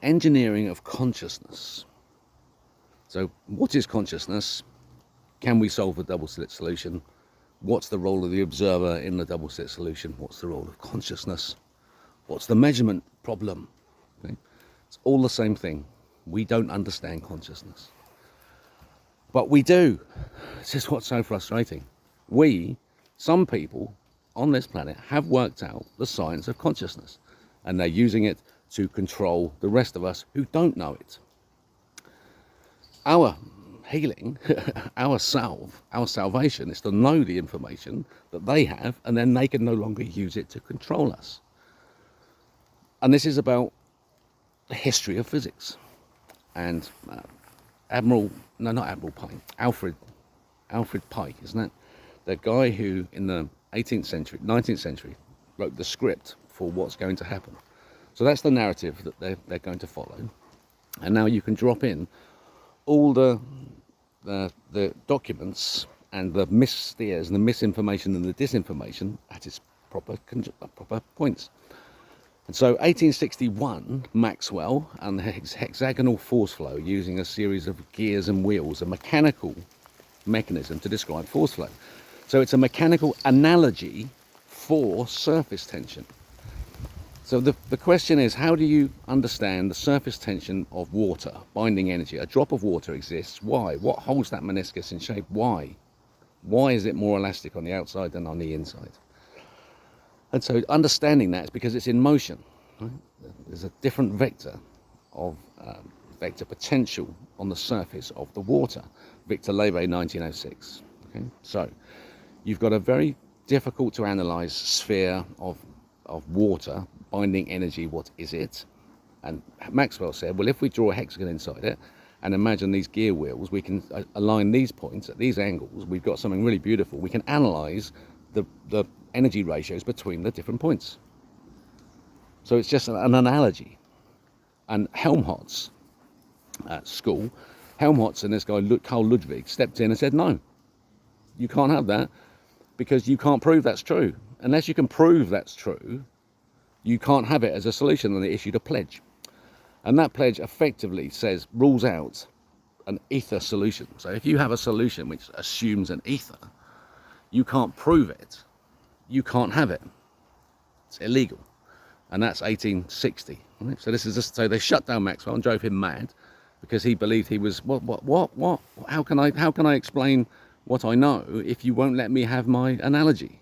engineering of consciousness. So what is consciousness? Can we solve the double slit solution? What's the role of the observer in the double slit solution? What's the role of consciousness? What's the measurement problem? Okay? It's all the same thing. We don't understand consciousness. But we do. This is what's so frustrating. Some people on this planet, have worked out the science of consciousness, and they're using it to control the rest of us who don't know it. Our healing, our salvation is to know the information that they have, and then they can no longer use it to control us. And this is about the history of physics. And Alfred Pike, isn't it? The guy who in the 19th century wrote the script for what's going to happen. So that's the narrative that they're going to follow. And now you can drop in all the documents and the missteers and the misinformation and the disinformation at its proper points. And so 1861, Maxwell and the hexagonal force flow using a series of gears and wheels, a mechanical mechanism to describe force flow. So it's a mechanical analogy for surface tension. So the question is, how do you understand the surface tension of water, binding energy? A drop of water exists. Why? What holds that meniscus in shape? Why? Why is it more elastic on the outside than on the inside? And so understanding that is because it's in motion. Right? There's a different vector of vector potential on the surface of the water. Victor Levy, 1906. Okay? So you've got a very difficult to analyze sphere of water, binding energy. What is it? And Maxwell said, well, if we draw a hexagon inside it and imagine these gear wheels, we can align these points at these angles. We've got something really beautiful. We can analyze the energy ratios between the different points. So it's just an analogy. And Helmholtz at school, Helmholtz and this guy Carl Ludwig stepped in and said, no, you can't have that because you can't prove that's true. Unless you can prove that's true, you can't have it as a solution. And they issued a pledge. And that pledge effectively rules out an ether solution. So if you have a solution which assumes an ether, you can't prove it. You can't have it. It's illegal. And that's 1860. Right? So so they shut down Maxwell and drove him mad because he believed he was, what? How can I explain what I know if you won't let me have my analogy?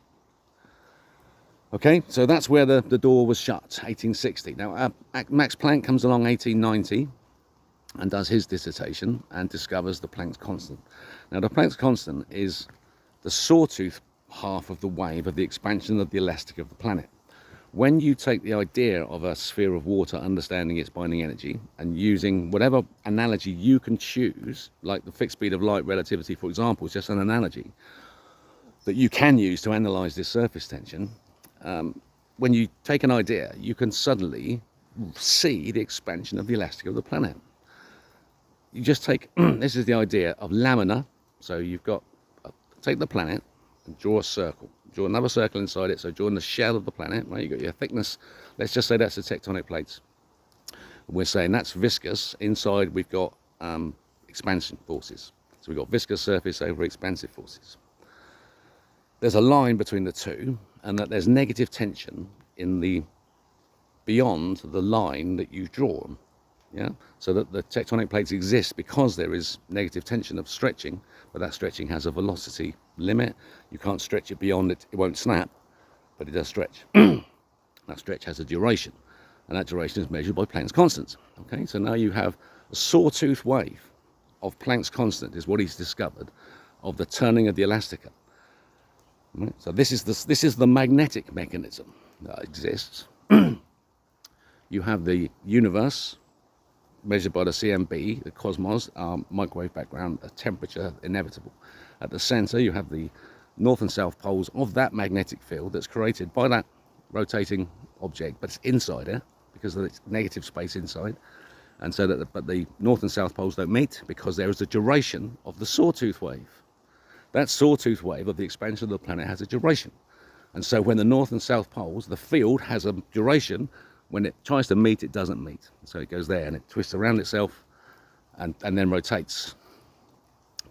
Okay, so that's where the door was shut, 1860. Now, Max Planck comes along 1890 and does his dissertation and discovers the Planck's constant. Now, the Planck's constant is the sawtooth half of the wave of the expansion of the elastic of the planet. When you take the idea of a sphere of water, understanding its binding energy, and using whatever analogy you can choose, like the fixed speed of light relativity, for example, is just an analogy that you can use to analyze this surface tension. When you take an idea, you can suddenly see the expansion of the elastic of the planet. You just take, this is the idea of laminar. So you've got, take the planet and draw a circle. Draw another circle inside it, so drawing the shell of the planet, right? You've got your thickness, let's just say that's the tectonic plates. We're saying that's viscous. Inside we've got expansion forces. So we've got viscous surface over expansive forces. There's a line between the two, and that there's negative tension in the beyond the line that you've drawn. Yeah, so that the tectonic plates exist because there is negative tension of stretching, but that stretching has a velocity limit. You can't stretch it beyond it, it won't snap, but it does stretch. That stretch has a duration, and that duration is measured by Planck's constant. Okay, so now you have a sawtooth wave of Planck's constant is what he's discovered of the turning of the elastica. Right? So this is the magnetic mechanism that exists. You have the universe measured by the CMB, the cosmos, microwave background, a temperature inevitable. At the center, you have the north and south poles of that magnetic field that's created by that rotating object, but it's inside it because of its negative space inside. And so but the north and south poles don't meet because there is a duration of the sawtooth wave. That sawtooth wave of the expansion of the planet has a duration. And so when the north and south poles, the field has a duration when it tries to meet, it doesn't meet. So it goes there and it twists around itself and then rotates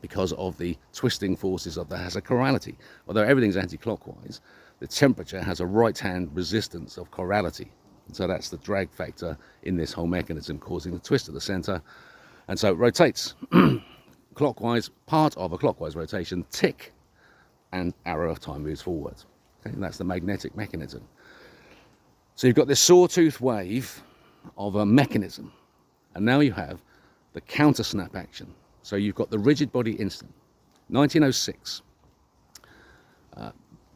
because of the twisting forces of the has a chirality. Although everything's anti-clockwise, the temperature has a right-hand resistance of chirality. And so that's the drag factor in this whole mechanism causing the twist at the center. And so it rotates clockwise, part of a clockwise rotation, tick, and arrow of time moves forward. Okay? And that's the magnetic mechanism. So you've got this sawtooth wave of a mechanism, and now you have the counter snap action. So you've got the rigid body instant. 1906,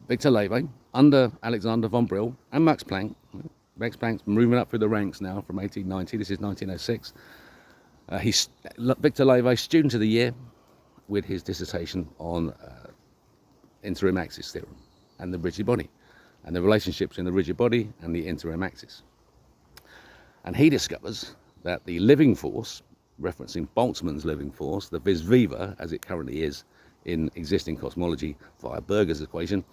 Victor Levy, under Alexander von Brill and Max Planck. Max Planck's moving up through the ranks now from 1890, this is 1906. He's Victor Levy, student of the year, with his dissertation on interim axis theorem and the rigid body, and the relationships in the rigid body and the interim axis. And he discovers that the living force, referencing Boltzmann's living force, the vis viva, as it currently is in existing cosmology via Berger's equation,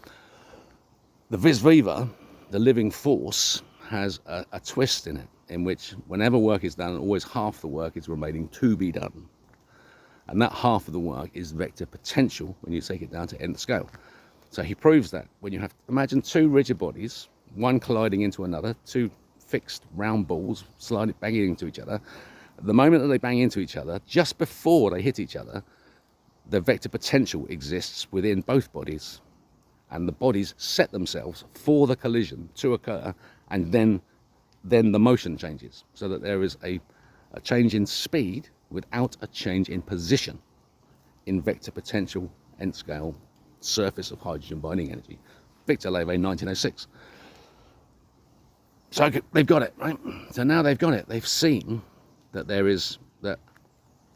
the vis viva, the living force, has a twist in it, in which whenever work is done, always half the work is remaining to be done. And that half of the work is vector potential when you take it down to nth scale. So he proves that when you have, imagine two rigid bodies, one colliding into another, two fixed round balls sliding, banging into each other. The moment that they bang into each other, just before they hit each other, the vector potential exists within both bodies, and the bodies set themselves for the collision to occur, and then the motion changes, so that there is a change in speed without a change in position in vector potential nth scale surface of hydrogen binding energy. Victor Levy, 1906. So they've got it, right? So now they've got it. They've seen that that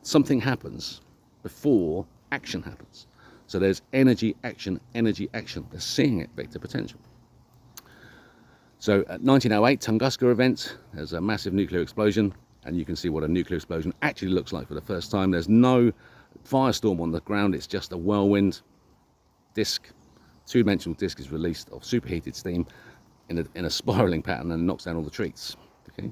something happens before action happens. So there's energy, action, energy, action. They're seeing it, vector potential. So at 1908, Tunguska event, there's a massive nuclear explosion, and you can see what a nuclear explosion actually looks like for the first time. There's no firestorm on the ground, it's just a whirlwind disk. Two-dimensional disk is released of superheated steam in a spiraling pattern and knocks down all the trees. Okay?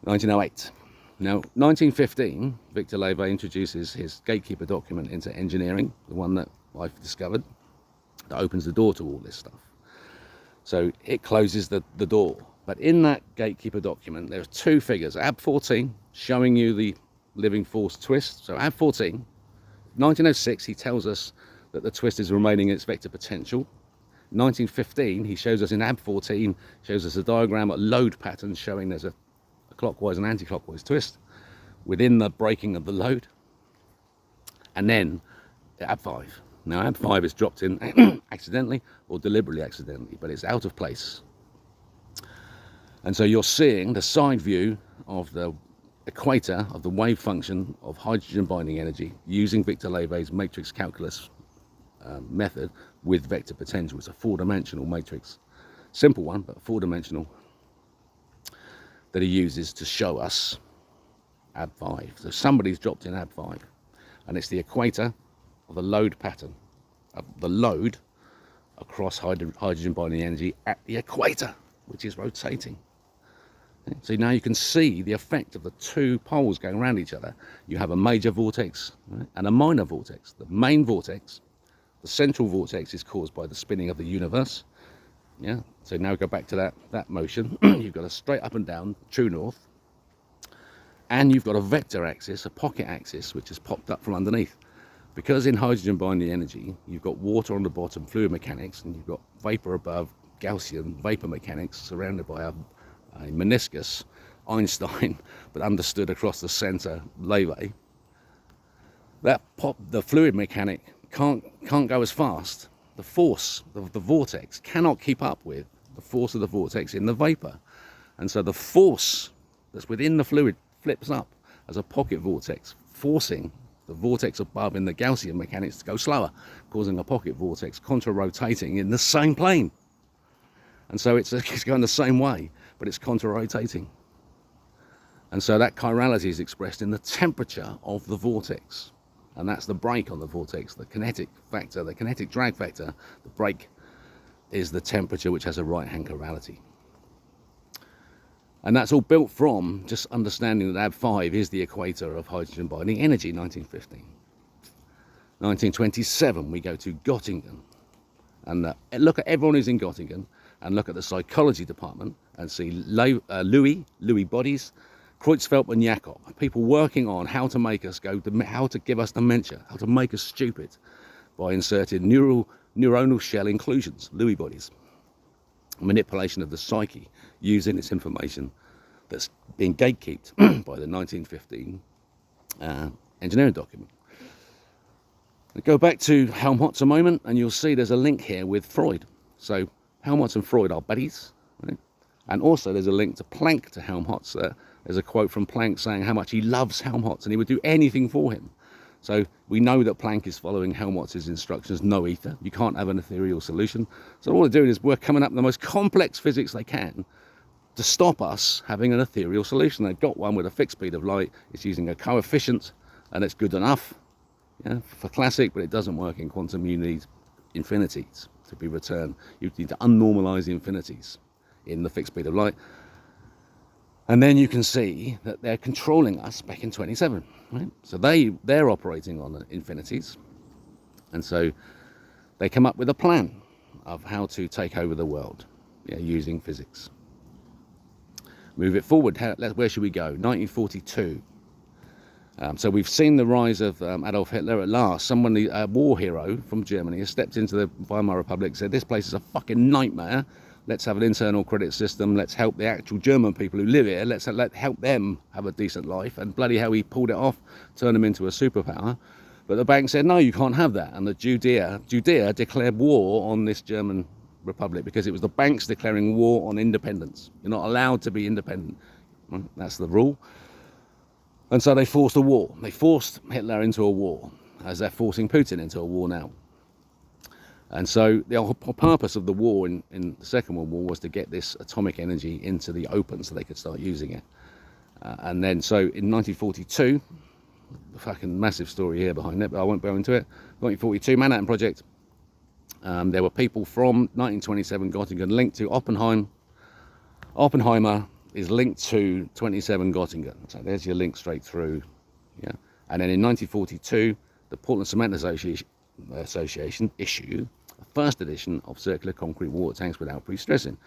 1908. Now, 1915, Victor Levy introduces his gatekeeper document into engineering, the one that I've discovered, that opens the door to all this stuff. So it closes the door. But in that gatekeeper document, there are two figures. AB 14, showing you the living force twist. So AB 14, 1906, he tells us that the twist is remaining in its vector potential. 1915, he shows us in AB 14, shows us a diagram, a load pattern showing there's a clockwise and anti-clockwise twist within the breaking of the load. And then AB 5. Now AB 5 is dropped in accidentally or deliberately accidentally, but it's out of place. And so you're seeing the side view of the equator of the wave function of hydrogen binding energy using Victor Levy's matrix calculus method with vector potential. It's a four-dimensional matrix. Simple one, but four-dimensional, that he uses to show us AB 5. So somebody's dropped in AB 5, and it's the equator of the load pattern, of the load across hydrogen binding energy at the equator, which is rotating. Okay? So now you can see the effect of the two poles going around each other. You have a major vortex, right, and a minor vortex. The main vortex, the central vortex, is caused by the spinning of the universe. Yeah. So now we go back to that motion. You've got a straight up and down, true north, and you've got a vector axis, a pocket axis, which has popped up from underneath. Because in hydrogen binding energy, you've got water on the bottom, fluid mechanics, and you've got vapor above, Gaussian vapor mechanics, surrounded by a meniscus, Einstein, but understood across the center, Levy. The fluid mechanic can't go as fast. The force of the vortex cannot keep up with the force of the vortex in the vapor. And so the force that's within the fluid flips up as a pocket vortex, forcing the vortex above in the Gaussian mechanics to go slower, causing a pocket vortex contra-rotating in the same plane. And so it's going the same way, but it's contra-rotating. And so that chirality is expressed in the temperature of the vortex. And that's the brake on the vortex, the kinetic factor, the kinetic drag factor. The brake is the temperature, which has a right-hand chirality. And that's all built from just understanding that AB5 is the equator of hydrogen binding energy, 1915. 1927, we go to Göttingen. And look at everyone who's in Göttingen, and look at the psychology department and see Lewy bodies, Creutzfeldt and Jakob, people working on how to make us how to give us dementia, how to make us stupid by inserting neuronal shell inclusions, Lewy bodies, manipulation of the psyche using this information that's being gatekept by the 1915 engineering document. Go back to Helmholtz a moment, and you'll see there's a link here with Freud. So Helmholtz and Freud are buddies, right? And also there's a link to Planck to Helmholtz. There's a quote from Planck saying how much he loves Helmholtz and he would do anything for him. So we know that Planck is following Helmholtz's instructions, no ether. You can't have an ethereal solution. So all they're doing is we're coming up with the most complex physics they can to stop us having an ethereal solution. They've got one with a fixed speed of light. It's using a coefficient, and it's good enough, yeah, for classic, but it doesn't work in quantum. You need infinities to be returned. You need to unnormalize the infinities in the fixed speed of light. And then you can see that they're controlling us back in 27, right? So they're operating on infinities. And so they come up with a plan of how to take over the world, yeah, using physics. Move it forward. Where should we go? 1942. So we've seen the rise of Adolf Hitler at last. Someone, a war hero from Germany, has stepped into the Weimar Republic, said, this place is a fucking nightmare. Let's have an internal credit system. Let's help the actual German people who live here. Let's help them have a decent life. And bloody hell, he pulled it off, turned them into a superpower. But the bank said, no, you can't have that. And the Judea declared war on this German republic because it was the banks declaring war on independence. You're not allowed to be independent. That's the rule. And so they forced a war. They forced Hitler into a war, as they're forcing Putin into a war now. And so the whole purpose of the war in the Second World War was to get this atomic energy into the open so they could start using it. And then, so in 1942, the fucking massive story here behind it, but I won't go into it. 1942, Manhattan Project. There were people from 1927 Göttingen linked to Oppenheim. Oppenheimer is linked to 27 Göttingen. So there's your link straight through. Yeah. And then in 1942, the Portland Cement Association issued a first edition of circular concrete water tanks without pre-stressing.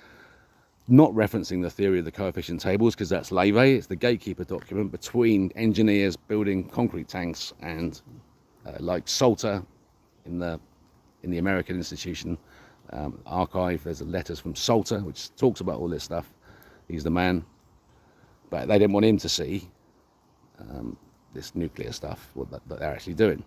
Not referencing the theory of the coefficient tables, because that's Levy. It's the gatekeeper document between engineers building concrete tanks and like Salter in the American Institution archive. There's letters from Salter which talks about all this stuff. He's the man, but they didn't want him to see this nuclear stuff, what that they're actually doing.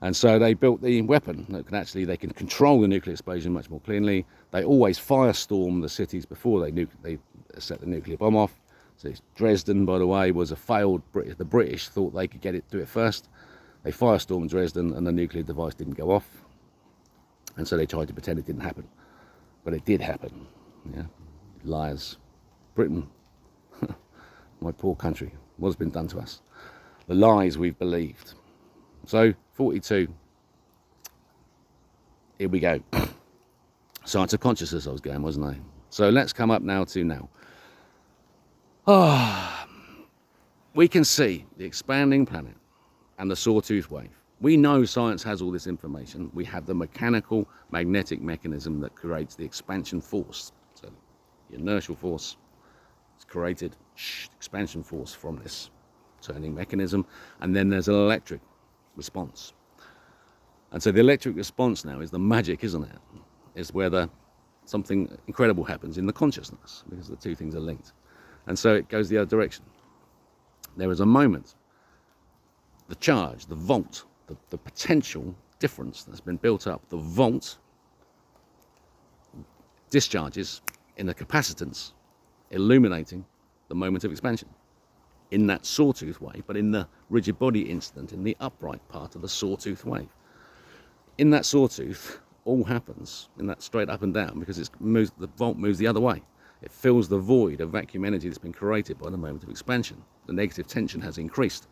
And so they built the weapon that they can control the nuclear explosion much more cleanly. They always firestorm the cities before they set the nuclear bomb off. So Dresden, by the way, was a failed the British thought they could do it first. They firestormed Dresden and the nuclear device didn't go off. And so they tried to pretend it didn't happen. But it did happen. Yeah, liars. Britain, my poor country, what's been done to us? The lies we've believed. So, 42, here we go. Science of consciousness I was going, wasn't I? So let's come up now to now. We can see the expanding planet and the sawtooth wave. We know science has all this information. We have the mechanical magnetic mechanism that creates the expansion force. So the inertial force is created, expansion force from this turning mechanism, and then there's an electric response. And so the electric response now is the magic, isn't it? Is where something incredible happens in the consciousness, because the two things are linked. And so it goes the other direction. There is a moment, the charge, the volt, the potential difference that's been built up, the volt discharges in the capacitance, illuminating the moment of expansion in that sawtooth wave, but in the rigid body instant, in the upright part of the sawtooth wave. In that sawtooth, all happens in that straight up and down because the volt moves the other way. It fills the void of vacuum energy that's been created by the moment of expansion. The negative tension has increased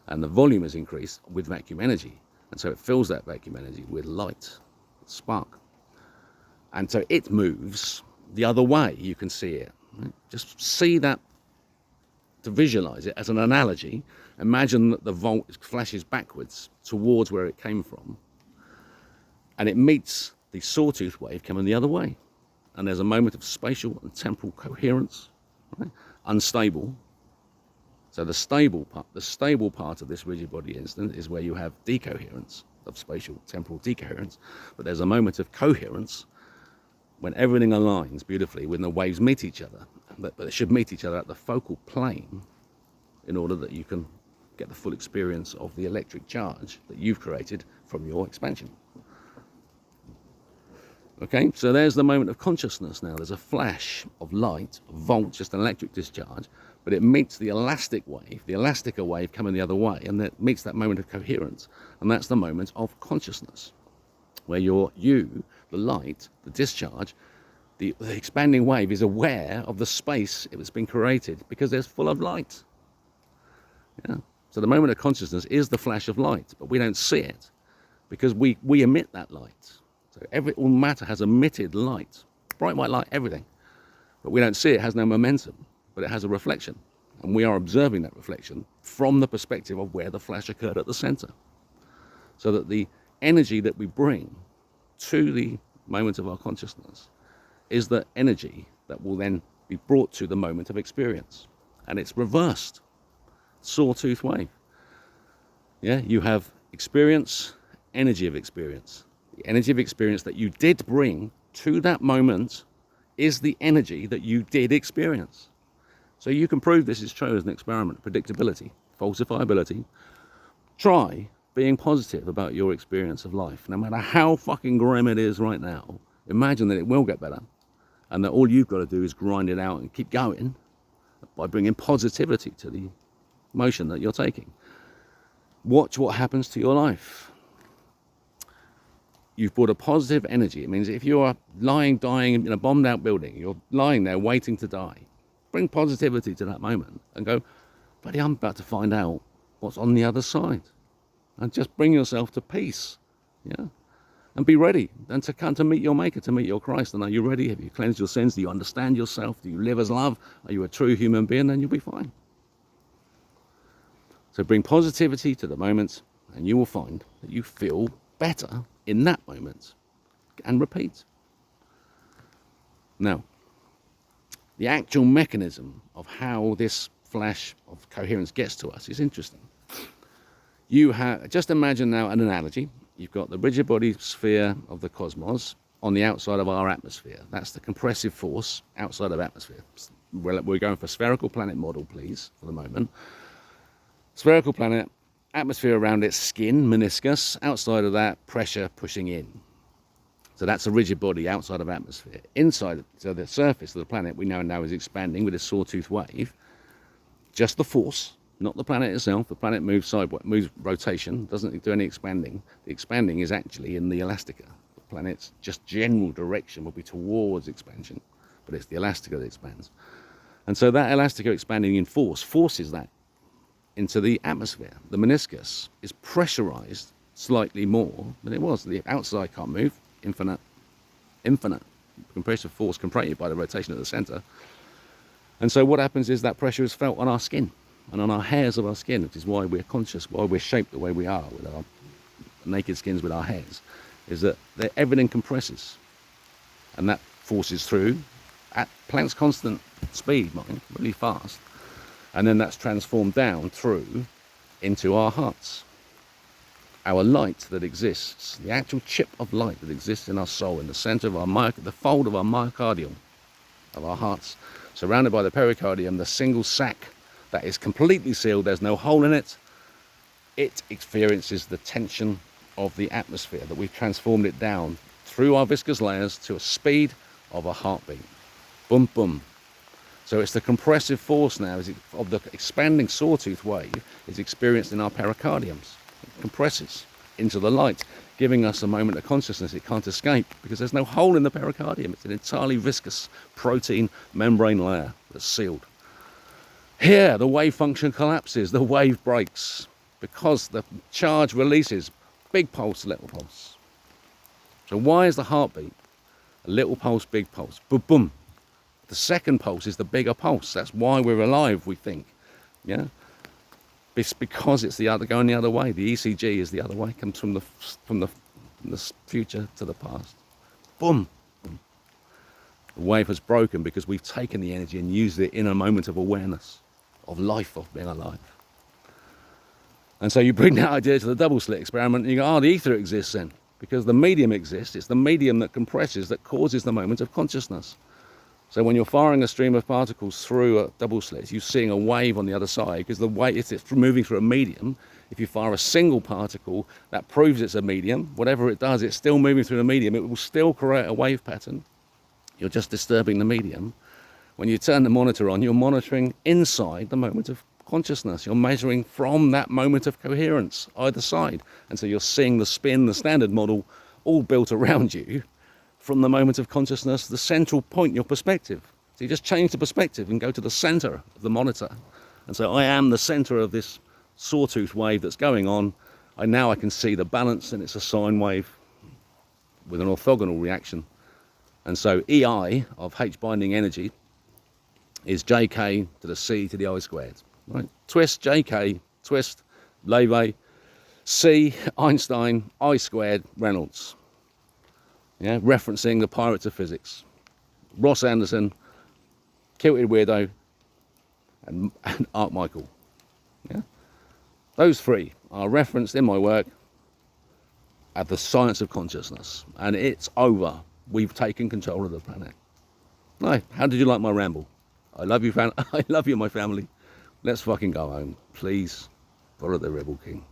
and the volume has increased with vacuum energy. And so it fills that vacuum energy with light, spark. And so it moves the other way. You can see it. Right? Just see that to visualize it as an analogy, imagine that the volt flashes backwards towards where it came from, and it meets the sawtooth wave coming the other way. And there's a moment of spatial and temporal coherence, right? Unstable. So the stable part of this rigid body instant is where you have decoherence of spatial temporal decoherence, but there's a moment of coherence when everything aligns beautifully when the waves meet each other. But they should meet each other at the focal plane in order that you can get the full experience of the electric charge that you've created from your expansion. Okay, so there's the moment of consciousness now. There's a flash of light, a volt, just an electric discharge, but it meets the elastic wave coming the other way, and that meets that moment of coherence. And that's the moment of consciousness, where you, the light, the discharge, the expanding wave is aware of the space it has been created because there's full of light. Yeah. So the moment of consciousness is the flash of light, but we don't see it because we emit that light. So all matter has emitted light, bright white light, everything. But we don't see it, it has no momentum, but it has a reflection. And we are observing that reflection from the perspective of where the flash occurred at the center. So that the energy that we bring to the moment of our consciousness is the energy that will then be brought to the moment of experience. And it's reversed, sawtooth wave. Yeah, you have experience, energy of experience. The energy of experience that you did bring to that moment is the energy that you did experience. So you can prove this is true as an experiment. Predictability, falsifiability. Try being positive about your experience of life. No matter how fucking grim it is right now, imagine that it will get better and that all you've got to do is grind it out and keep going by bringing positivity to the motion that you're taking. Watch what happens to your life. You've brought a positive energy. It means if you are dying in a bombed out building, you're lying there waiting to die, bring positivity to that moment and go, buddy, I'm about to find out what's on the other side. And just bring yourself to peace. Yeah. And be ready and to come to meet your maker, to meet your Christ. And are you ready? Have you cleansed your sins? Do you understand yourself? Do you live as love? Are you a true human being? Then you'll be fine. So bring positivity to the moment and you will find that you feel better in that moment, and repeat. Now, the actual mechanism of how this flash of coherence gets to us is interesting. You have, just imagine now an analogy. You've got the rigid body sphere of the cosmos on the outside of our atmosphere. That's the compressive force outside of atmosphere. We're going for spherical planet model, please, for the moment. Spherical planet, atmosphere around its skin, meniscus, outside of that, pressure pushing in. So that's a rigid body outside of atmosphere. Inside, so the surface of the planet we now know is expanding with a sawtooth wave. Just the force, not the planet itself. The planet moves sideways, moves rotation, doesn't do any expanding. The expanding is actually in the elastica. The planet's just general direction will be towards expansion, but it's the elastica that expands. And so that elastica expanding in force forces that into the atmosphere. The meniscus is pressurized slightly more than it was. The outside can't move, infinite compressive force created by the rotation at the center. And so what happens is that pressure is felt on our skin and on our hairs of our skin, which is why we're conscious, why we're shaped the way we are with our naked skins with our hairs, is that everything compresses and that forces through at Planck's constant speed, mind, really fast. And then that's transformed down through into our hearts. Our light that exists, the actual chip of light that exists in our soul, in the center of the fold of our myocardium, of our hearts, surrounded by the pericardium, the single sac that is completely sealed, there's no hole in it. It experiences the tension of the atmosphere, that we've transformed it down through our viscous layers to a speed of a heartbeat. Boom, boom. So it's the compressive force now of the expanding sawtooth wave is experienced in our pericardiums. It compresses into the light, giving us a moment of consciousness it can't escape because there's no hole in the pericardium. It's an entirely viscous protein membrane layer that's sealed. Here, the wave function collapses, the wave breaks because the charge releases big pulse, little pulse. So why is the heartbeat a little pulse, big pulse? Boom, boom. The second pulse is the bigger pulse. That's why we're alive, we think. Yeah, it's because it's going the other way. The ECG is the other way. It comes from the future to the past. Boom. The wave has broken because we've taken the energy and used it in a moment of awareness, of life, of being alive. And so you bring that idea to the double slit experiment and you go, oh, the ether exists then. Because the medium exists. It's the medium that compresses, that causes the moment of consciousness. So when you're firing a stream of particles through a double slit, you're seeing a wave on the other side because the wave, it's moving through a medium. If you fire a single particle, that proves it's a medium. Whatever it does, it's still moving through the medium. It will still create a wave pattern. You're just disturbing the medium. When you turn the monitor on, you're monitoring inside the moment of consciousness. You're measuring from that moment of coherence, either side. And so you're seeing the spin, the standard model, all built around you from the moment of consciousness, the central point, your perspective. So you just change the perspective and go to the center of the monitor. And so I am the center of this sawtooth wave that's going on. Now I can see the balance, and it's a sine wave with an orthogonal reaction. And so EI of H binding energy is JK to the C to the I squared. Right? Twist JK, twist Leve, C Einstein, I squared Reynolds. Yeah, referencing the Pirates of Physics. Ross Anderson, Kilted Weirdo, and Art Michael. Yeah? Those three are referenced in my work at the science of consciousness. And it's over. We've taken control of the planet. Right, how did you like my ramble? I love you, I love you, my family. Let's fucking go home. Please follow the Rebel King.